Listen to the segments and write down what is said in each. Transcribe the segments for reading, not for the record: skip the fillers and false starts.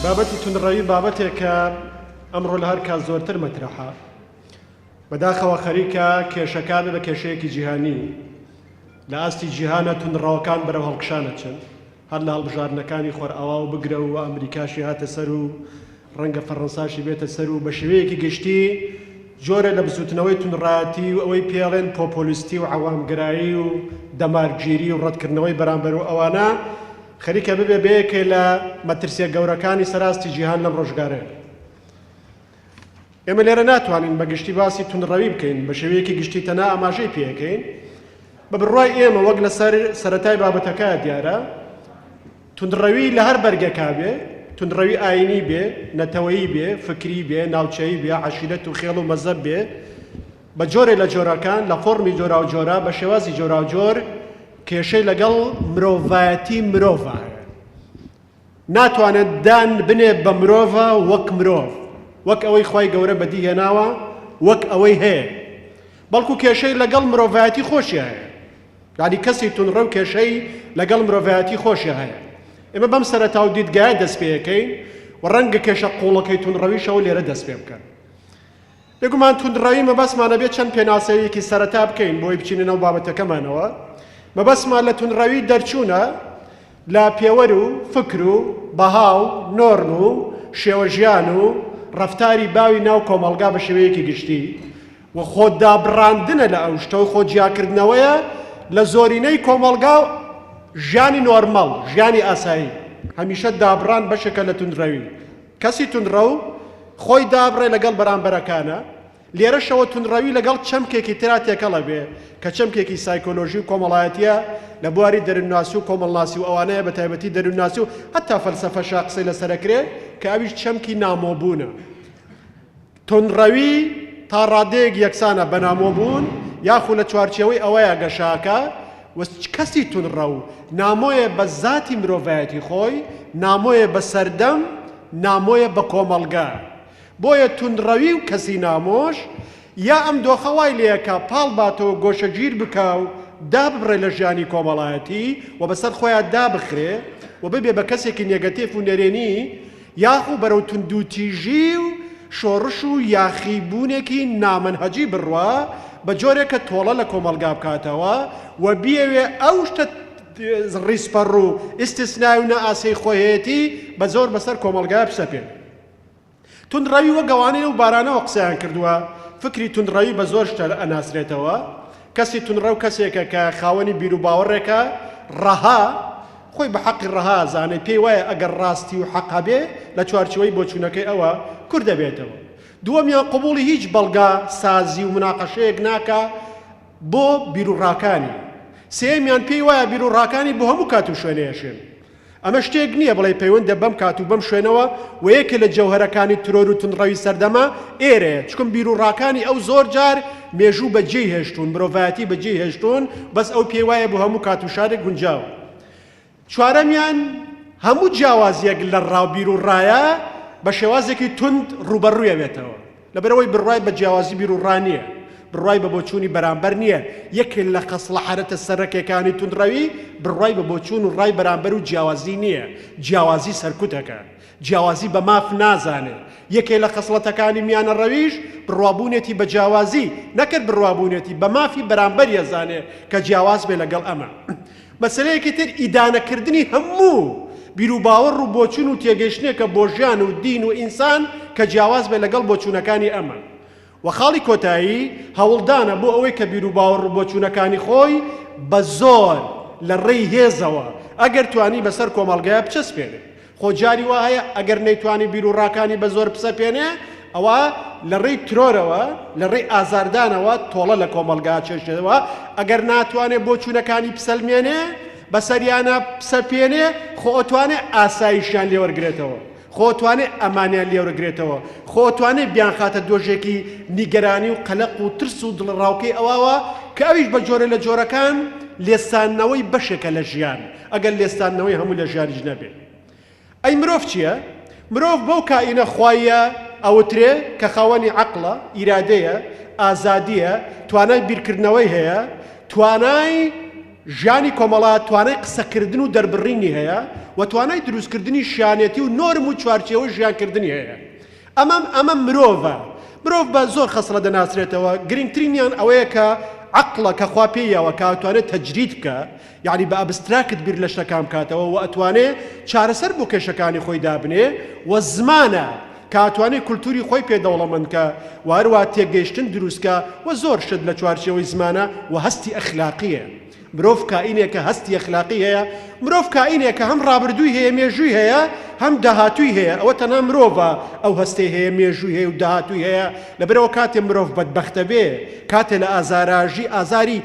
بابەتی تونڕەوی بابەتێکە ئەمڕۆ لە هەر کات زۆرتر مەترەحە بەداخەوە خەریکە کێشەکانە بە کێشەیەکی جیهانی لە ئاستی جیهانە تونڕەوەکان بەرەو هەڵکشانە چن هەر لە هەڵبژاردنەکانی خۆرئاوا و بگرە و ئەمریکاشی هاتە سەر و ڕەنگە فەڕەنساشی بێتە سەر و بە شێوەیەکی گشتی جۆرە لە بزوتنەوەی تونڕایەتی و ئەوەی پێڵێن پۆپۆلیستی و عەوامگرایی و دەمارگیری و ڕەتکردنەوەی بەرامبەر و ئەوانە خەریکە ببێ بەیەکێ لە مەترسیە گەورەکانی سەراستی جیهان لەم ڕۆژگارەیە. ئێمە لێرە ناتوانین بە گشتی باسی تونڕەوی بکەین بە شێوەیەکی گشتی تەنها ئاماژەی پێەکەین بە بڕوای ئێمە وەک لە سەرەتای بابەتەکە دیارە تونڕەوی لە هەر بەرگێکا بێ تونڕەوی ئاینی بێ نەتەوەیی بێ فکری بێ ناوچەیی بێ عەشیرەت و خێڵ و مەزەب بێ بە جۆرێ لە جۆرەکان لە فۆرمی جۆرا و جۆرا بە شێوازی جۆرا و جۆر کێشەی لەگەڵ مرۆڤایەتی مرۆڤە هەیە ناتوانێت دان بنێ بە مرۆڤە وەک مرۆڤ وەک ئەوەی خوای گەورە بەدی هێناوە وەک ئەوەی هەیە بەڵکو کێشەی لەگەڵ مرۆڤایەتی خۆشی هەیە یعنی کەسی تونڕە و کێشەی لەگەڵ مرۆڤایەتی خۆشی هەیە ئێمە بەم سەرەتا و دیدگایە دەست پێەکەین و ڕەنگە کێشە قوڵەکەی تونڕەویشەوە لێرە دەست پێ بکەن بێگومان تونڕەوی مەبەسمانە بێت چەند پێناسەیەکی سەرەتا بکەین بۆی بچینە نەو بابەتەکەمانەوە مەبەسمان لە تونڕەوی دەرچوونە لە پێوەر و فکر و بەها و نۆرم و شێوە ژیان و ڕەفتاری باوی ناو کۆمەڵگا بە شێوەیەکی گشتی و خۆدابڕاندنە لە ئەو شتە و خۆجیاکردنەوەیە لە زۆرینەی کۆمەڵگا و ژیانی نۆرمەڵ ژیانی ئاسایی هەمیشە دابڕان بەشێکە لە تونڕەوی کەسی تونڕە و خۆی دابڕێ لەگەڵ بەرامبەرەکانە لێرەشەوە تونڕەوی لەگەڵ چەمکێکی ترا تێکەڵە بێ کە چەمکێکی سایکۆلۆژی و کۆمەڵایەتیە لە بواری دەروونناسی و کۆمەڵناسی و ئەوانەیە بە تایبەتی دەروونناسی و هەتا فەلسەفەشا قسەی لەسەرەکرێ کە ئەویش چەمکی نامۆبوونە تونڕەوی تا ڕادەیەک یەکسانە بە نامۆبوون یاخو لە چوارچێوەی ئەوەیە گەشاکە کەسی تونڕە و نامۆیە بە زاتی مرۆڤایەتی خۆی نامۆیە بە سەردەم نامۆیە بە کۆمەڵگا بۆیە تونڕەوی و کەسی نامۆش یا ئەم دۆخەوای لێەکە پاڵ باتەوە گۆشەگیر بکە و دابڕێ لە ژیانی کۆمەڵایەتی و بەسەر خۆیان دابخرێ و ببێ بە کەسێکی نێگەتیف و نەرێنی یاخو بەرەو توندوتیژی و شۆڕش و یاخیبوونێکی نامەنهەجی بڕوا بە جۆرێکە تۆڵە لە کۆمەڵگا بکاتەوە و بیەوێ ئەو شتە ڕیسپەڕ و ئیستیسنای و نەئاسەی خۆیەتی بە زۆر بەسەر کۆمەڵگا بسەپێن تونڕەوی وە گەوانەی و بارانەوە قسەیان کردووە فکری تونڕەوی بە زۆر شتە ئەناسرێتەوە کەسی تونڕە و کەسێکە کە خاوەنی بیر و باوەڕێکە ڕەها خۆی بە حەقی ڕەها زانێ پێی وایە ئەگەر ڕاستی و حەقا بێ لە چوارچەوەی بۆچوونەکەی ئەوە کوور دەبێتەوە دووەمیان قبوڵی هیچ بەڵگا سازی و مناقەشەیەک ناکە بۆ بیرروڕاکانی سێمیان پێی وایە بیرروڕاکانی بۆ هەموو کات و شوێنەیەشێن ئەمە شتێک نییە بڵێ پەیوەندە بەم کات و بەم شوێنەوە و یەکێ لە جەوهەرەکانی ترۆر و تونڕەوی سەردەما ئێرەیە چکم بیرروڕاکانی ئەو زۆر جار مێژوو بەجێی هێشتون مرۆڤایەتی بەجێی هێشتون بەس ئەو پێی وایە بۆ هەموو کات و شارێک گونجاو چوارەمیان هەموو جیاوازیەک لە ڕاوبیرروڕایە بە شێوازێکی تند ڕوبەڕوویە بێتەوە لەبەرەوەی بڕوای بە جیاوازی بیرروڕا نییە بڕوای بە بۆچوونی بەرامبەر نییە یەکێک لە خەسڵەحەرەتە سەرەکیەکانی تونڕەوی بڕوای بە بۆچوون و ڕای بەرامبەر و جیاوازی نییە جیاوازی سەرکوتەکە جیاوازی بە ماف نازانێ یەکێک لە خەسڵەتەکانی میانە ڕەویش بڕوابوونێتی بە جیاوازی نەکرد بڕوابوونێتی بە مافی بەرامبەر یەزانێ کە جیاواز بێ لەگەڵ ئەمە مەسەلەیەکی تر ئیدانەکردنی هەموو بیر و باوەڕ و بۆچوون و تێگەیشتنێکە بۆ ژیان و دین و ئینسان کە جیاواز بێ لەگەڵ بۆچوونەکانی ئەمە و خاڵی کۆتایی هەوڵدانە بۆ ئەوەی کە بیر و باوەڕ و بۆچوونەکانی خۆی بە زۆر لە ڕێی هێزەوە ئەگەر توانی بەسەر کۆمەڵگایە بچەسپێنێ خۆ جاری وا هەیە ئەگەر نەیتوانی بیر و ڕاکانی بە زۆر بسەپێنێ ئەوە لە ڕێی ترۆرەوە لە ڕێی ئازاردانەوە تۆڵە لە کۆمەڵگا چێشتەوە ئەگەر ناتوانێت بۆچوونەکانی پسەلمێنێ بەسەریانە پسەپێنێ خۆتوانێ ئاساییشیان لێوەرگرێتەوە خۆتوانێ ئەمانیان لێوەرگرێتەوە خۆتوانێ بیان خاتە دۆژێکی نیگەرانی و قەلەق و ترس و دڵڕاوکەی ئەوەوە کە ئەویش بە جۆرە لە جۆرەکان لێستانەوەی بەشێکە لە ژیان ئەگەر لێستانەوەی هەموو لە ژیانیش نەبێ ئەی مرۆڤ چییە؟ مرۆڤ بەو کائینە خوایە ئەوترێ کە خاوەنی عەقڵە ئیرادەیە ئازادیە توانای بیرکردنەوەی هەیە توانای ژیانی کۆمەڵات توانای قسەکردن و دەربڕینی هەیە و توانای دروستکردنی شیانێتی و نۆرم و چوارچێوە ژیانکردنی هەیە. ئەمە مرۆڤە. مرۆڤ بە زۆر خەسڵە دەناسرێتەوە. گرنگترینیان ئەوەیە کە عەقڵە کە خوا پێیەوە کە ئەتوانێت تەجرید بکە، یعنی بە ئەبستراکت بیر لە شتەکان بکاتەوە و ئەتوانێت چارەسەر بۆ کێشەکانی خۆی دابنێ و زمانە کە ئەتوانێت کولتوری خۆی پێدەوڵەمەندکە و هەروە تێگەیشتن دروستکە و زۆر شت لە چوارچێوەی زمانە و هەستی ئەخلاقیە. مرۆڤ کائینێکە هەستی ئەخلاقی هەیە. مرۆڤ کائینێکە هەم ڕابردووی هەیە مێژووی هەیە هەم داهاتووی هەیە. ئەوە تەنها مرۆڤە ئەو هەستەی هەیە مێژووی هەیە و داهاتووی هەیە. لەبەرەوە کاتێ مرۆڤ بەدبەختە بێ، کاتێ لە ئازاراژی ئازاری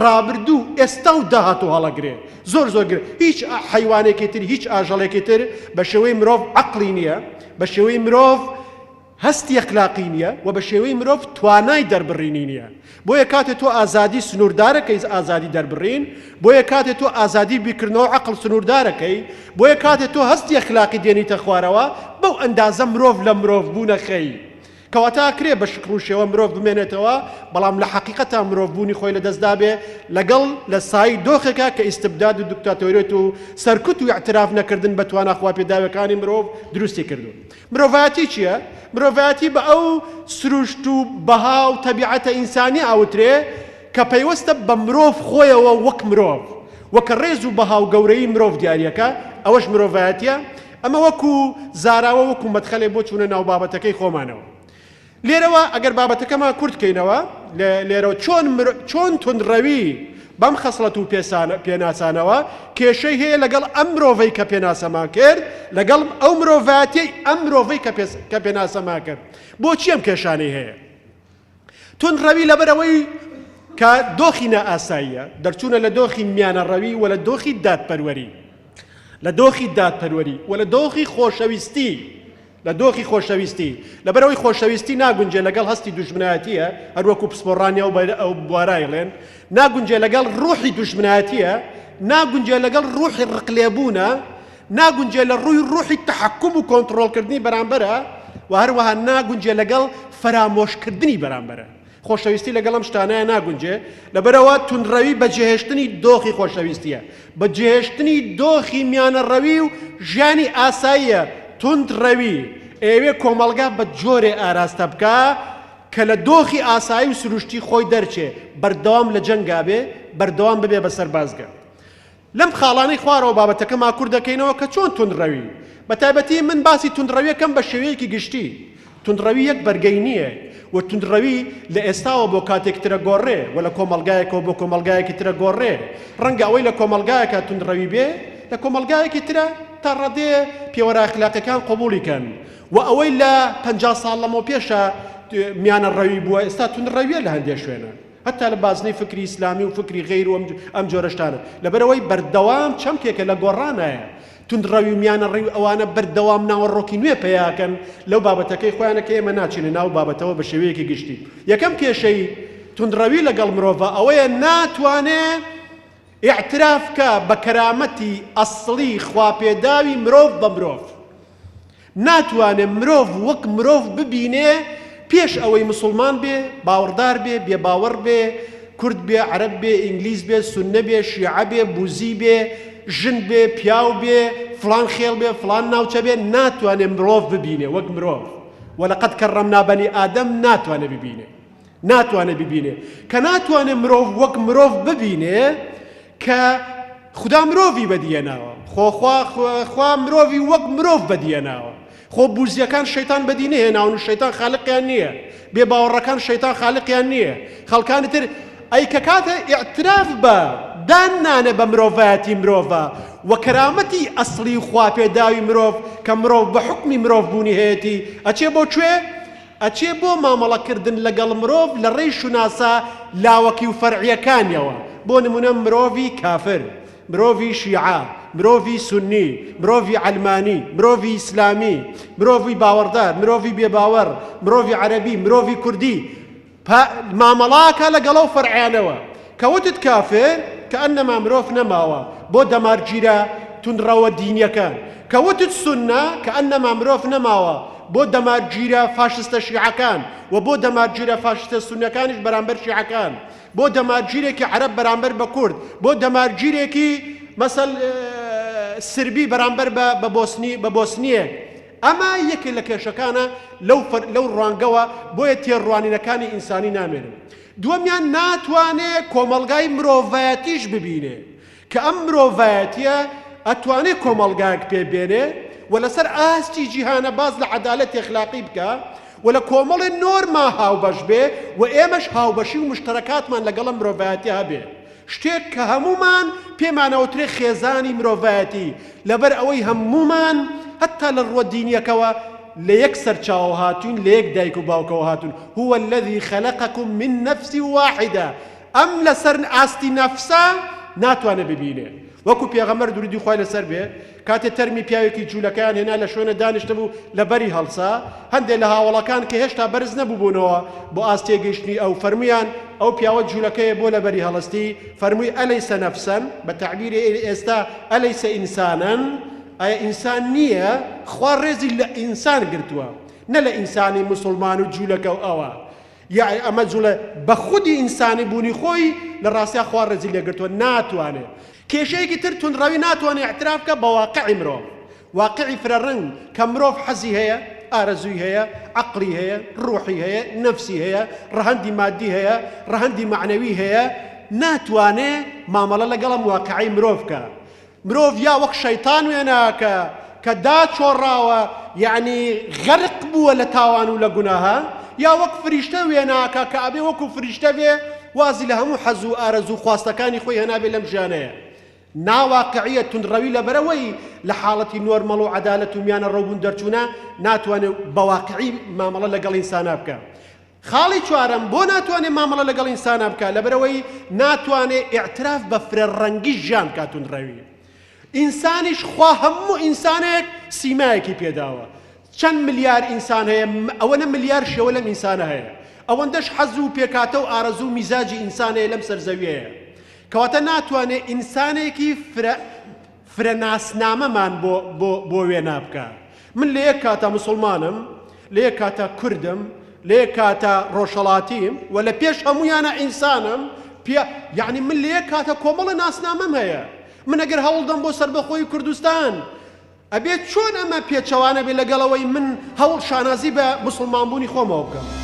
ڕابردوو ئێستا و داهاتوو هەڵەگرێ زۆر گرێ. هیچ حیوانێکی تر هیچ ئاژەڵێکی تر بە شێوەی مرۆڤ عەقڵی نییە، بە شێوەی مرۆڤ هەستی ئەخلاقی نییە و بە شێوەی مرۆڤ توانای دەربڕینی نییە. بۆیە کاتێ تۆ ئازادی سنووردارەکەی ئازادی دەربڕین، بۆیە کاتێ تۆ ئازادی بیکردنەوە عەقڵ سنووردارەکەی، بۆیە کاتێ تۆ هەستی ئەخلاقی دێنیتە خوارەوە، بەو ئەندازە مرۆڤ لە مرۆڤ بوونەخەی. کەواتە کرێ بە شکر و شێوە مرۆڤ بمێنێتەوە، بەڵام لە حەقیقەتە مرۆڤ بوونی خۆی لەدەستدا بێ لەگەڵ لە سای دۆخێکە کە ئیستبداد و دیکتاتۆریەت و سەرکوت و اعتراف نەکردن بە توانە خوا پێداویەکانی مرۆڤ دروستی کردو. مرۆڤایەتی چییە؟ مرۆڤایەتی بە ئەو سروشت و بەها و تەبیعەتە ئینسانی ئاوترێ کە پەیوەستە بە مرۆڤ خۆیەوە وەک مرۆڤ، وەکە ڕێز و بەها و گەورەی مرۆڤ دیاریەکە، ئەوەش مرۆڤایەتیە. ئەمە وەکو زاراوە وەکو مەدخەلێ بۆ چوونە ناو بابەتەکەی خۆمانەوە. لێرەوە ئەگەر بابەتەکەمان کورتکەینەوە لێرەوە چۆن تونڕەوی بەم خەسڵەت و پێناسانەوە کێشەی هەیە لەگەڵ ئەم مرۆڤەی کە پێناسەمان کرد، لەگەڵ ئەو مرۆڤایەتی ئەم مرۆڤەی کە پێناسەمان کرد. بۆچی ئەم کێشانەی هەیە؟ تونڕەوی لەبەرەوەی کە دۆخی نائاساییە، دەرچوونە لە دۆخی میانەڕەوی و لە دۆخی دادپەروەری، لە دۆخی دادپەروەری و لە دۆخی خۆشەویستی، لە دۆخی خۆشەویستی. لەبەرەوەی خۆشەویستی ناگونجێ لەگەڵ هەستی دوژمنایەتیە، هەروەکو پسپۆڕانیا ئەو بوارایڵێن، ناگونجێ لەگەڵ ڕوحی دوژمنایەتیە، ناگونجێ لەگەڵ ڕوحی ڕقلێبوونە، ناگونجێ لە ڕووی ڕوحی تەحەکوم و کۆنتڕۆڵکردنی بەرامبەرە و هەروەها ناگونجێ لەگەڵ فەرامۆشکردنی بەرامبەرە. خۆشەویستی لەگەڵ ئەم شتانەیە ناگونجێ. لەبەرەوە تونڕەوی بە جێهێشتنی دۆخی خۆشەویستیە، بە جێهێشتنی دۆخی میانەڕەوی و ژیانی ئاساییە. تونڕەوی ئێوێ کۆمەڵگا بە جۆرێ ئاراستە بکە کە لە دۆخی ئاسایی و سروشتی خۆی دەرچێ، بەردەوام لە جەنگا بێ، بەردەوام ببێ بە سەربازگە. لەم خاڵانەی خوارەوە بابەتەکە ماکوور دەکەینەوە کە چۆن تونڕەوی. بە تایبەتی من باسی تونڕەویەکەم بە شێوەیەکی گشتی. تونڕەوی یەک بەرگەی نییە و تونڕەوی لە ئێستاوە بۆ کاتێک ترە گۆڕێ و لە کۆمەلگایەکەوە بۆ کۆمەلگایەکی ترە گۆڕێ. ڕەنگە ئەوەی لە کۆمەلگایەکە تونڕەوی بێ، لە کۆمەلگایەکی ترە تا ڕەدێ پێوەرە ئەخلاقیەکان قبوڵیکەن و ئەوەی لە 50 ساڵ لەمەوە پێشە میانەڕەوی بووە ئێستا تونڕەویە لە هەندێک شوێنە، هەتا لە بازنەی فکری ئیسلامی و فکری غەیر و ئەم جۆرە شتانە. لەبەرەوەی بەردەوام چەمکێکە لە گۆڕانایە. تونڕەوی و میانەڕەوی ئەوانە بەردەوام ناوەڕۆکی نوێ پێیاکەن لەو بابەتەکەی خۆیانەکە ئێمە ناچینە ناو بابەتەوە بە شێوەیەکی گشتی. یەکەم کێشەی تونڕەوی لەگەڵ مرۆڤە ئەوەیە ناتوانێت اعتراف کە بە کەرامەتی ئەسڵی خواپێداوی مرۆڤ بە مرۆڤ. ناتوانێت مرۆڤ وەک مرۆڤ ببینێ پێش ئەوەی مسلمان بێ، باوەڕدار بێ، بێباوەڕ بێ، کورد بێ، عەرەب بێ، ئینگلیز بێ، سوننە بێ، شیعە بێ، بوزی بێ، ژن بێ، پیاو بێ، فلان خێڵ بێ، فلان ناوچە بێ، ناتوانێت مرۆڤ ببینێ وەک مرۆڤ. وەلەقەد کەڕەمنا بەنی ئادەم ناتوانێت ببینێ. ناتوانێت ببینێ. کە ناتوانێت مرۆڤ وەک مرۆڤ ببینێ کە خدا مرۆڤی بەدیێناوە، خوا مرۆڤی وەک مرۆڤ بەدیێناوە. خۆ بوزیەکان شەیتان بەدینە هێناون و شەیتان خالقیان نییە، بێباوەڕەکان شەیتان خالقیان نییە. خەڵکانی تر ئەی کە کاتە ئیعتراف بە دانانە بە مرۆڤایەتی مرۆڤە و کەرامەتی ئەسڵی خواپێداوی مرۆڤ کە مرۆڤ بە حکمی مرۆڤ بوونی هەیەتی ئەچێ بۆ کوێ؟ ئەچێ بۆ مامەڵەکردن لەگەڵ مرۆڤ لە ڕێی شوناسە لاوەکی و فەرعیەکانیەوە. بۆ نمونە مرۆڤی کافر، مرۆڤی شیعە، مرۆڤی سونی، مرۆڤی عەلمانی، مرۆڤی ئیسلامی، مرۆڤی باوەڕدار، مرۆڤی بێباوەڕ، مرۆڤی عەرەبی، مرۆڤی کوردی، مامەڵاکە لەگەڵەو فەرعیانەوە. کەوتت کافر کە ئەنەما مرۆڤ نەماوە بۆ دەمارگیرە تونڕەوە دینیەکان. کەوتت سونە کە ئەنەما مرۆڤ نەماوە بۆ دەمارگیرە فاشستە شیعەکان و بۆ دەمارگیرە فاشستە سونیەکانیش بەرامبەر شیعەکان. بۆ دەمارگیرێکی عەرەب بەرامبەر بە کورد بۆ دەمارگیرێکی مەسەل سربی بەرامبەر بە بۆسنیەک ئەمە یەکێ لە کێشەکانە لەو ڕوانگەوە بۆیە تێڕوانینەکانی ئینسانی نامێنن دووەمیان ناتوانێت کۆمەڵگای مرۆڤایەتیش ببینێ کە ئەم مرۆڤایەتیە ئەتوانێت کۆمەڵگایەک پێبێنێ و لەسەر ئاستی جیهانە باز لە عەدالەتی ئەخلاقی بکە و لە کۆمەڵێ نۆرما هاوبەش بێ و ئێمەش هاوبەشی و مشتەرەکاتمان لەگەڵ ئەم مرۆڤایەتی هەبێ شتێک کە هەمومان پێمانەوترێ خێزانی مرۆڤایەتی لەبەر ئەوەی هەمومان هەتا لە ڕووە دینیەکەوە لە یەک سەرچاوە هاتوون لە یەک دایک و باوکەوە هاتوون هو الذي خلقكم من نفس واحدة ئەم لەسەر ئاستی نەفسە ناتوانێ ببینێ وەکو پێغەمبەر دووری خوای لەسەر بێ کاتێ تەرمی پیاوێکی جوولەکەیان هێنا لە شوێنە دانیشتە بوو لە بەری هەڵسا هەندێک لە هاوڵەکان کە هێشتا بەرز نەبووبوونەوە بۆ ئاستێ گەیشتنی ئەو فەرمویان ئەو پیاوە جوولەکەیە بۆ لە بەری هەڵستی فەرمووی ئەلەیسە نەفسەن بە تەعبیری ئێستا ئەلەیسە ئینسانەن ئایا ئینسان نییە خوا ڕێزی لە ئینسان گرتووە نە لە ئینسانی موسڵمان و جوولەکە و ئەوە یعنی ئەمە جوولە بە خودی ئینسانی بوونی خۆی لە ڕاستیا خوا ڕێزی لێگرتووە ناتوانێت کێشەیەکی تر تونڕەوی ناتوانێت اعتراف بکە بە واقعی مرۆڤ واقعی فرەڕنگ کە مرۆڤ حەزی هەیە ئارەزووی هەیە عەقڵی هەیە ڕوحی هەیە نەفسی هەیە ڕەهەندی مادی هەیە ڕەهەندی معنەوی هەیە ناتوانێت مامەڵە لەگەڵ واقعی مرۆڤ بکە مرۆڤ یا وەک شەیتان وێناکە کە داچۆڕاوە یعنی غەرق بووە لە تاوان و لە گوناها یا وەک فریشتە وێناکە کە ئەبێ وەکو فریشتە بێ وازی لە هەموو حەز و ئارەزوو خواستەکانی خۆی هەنابێ لەم ژیانەیە ناواقعیە تونڕەوی لەبەرەوەی لە حاڵەتی نۆرمەڵ و عەدالەت و میانە ڕەوبوون دەرچوونە ناتوانێت بە واقعی مامەڵە لەگەڵ ئینسانە بکە خاڵی چوارەم بۆ ناتوانێت مامەڵە لەگەڵ ئینسانە بکە لەبەرەوەی ناتوانێت ئیعتراف بە فرەڕەنگی ژیان بکات تونڕەوی ئینسانیش خوا هەموو ئینسانێک سیمایەکی پێداوە چەند ملیار ئینسان هەیە ئەوەنە ملیار شێوە لەم ئینسانە هەیە ئەوەندەش حەز و پێکاتە و ئارەزوو و میزاجی ئینسان هەیە لەم سەرزەویەیە کەواتە ناتوانێت ئینسانێکی فرەناسنامەمان بۆ وێنا بکە من لە یەک کاتە موسڵمانم لە یەک کاتە کوردم لە یەک کاتە ڕۆژهەڵاتیم و لە پێش هەموویانە ئینسانم یعنی من لە یەک کاتە کۆمەڵە ناسنامەم هەیە من ئەگەر هەوڵدەم بۆ سەربەخۆی کوردستان ئەبێت چۆن ئەمە پێچەوانە بێ لەگەڵەوەی من هەوڵ شانازی بە موسڵمانبوونی خۆمەوە بکەم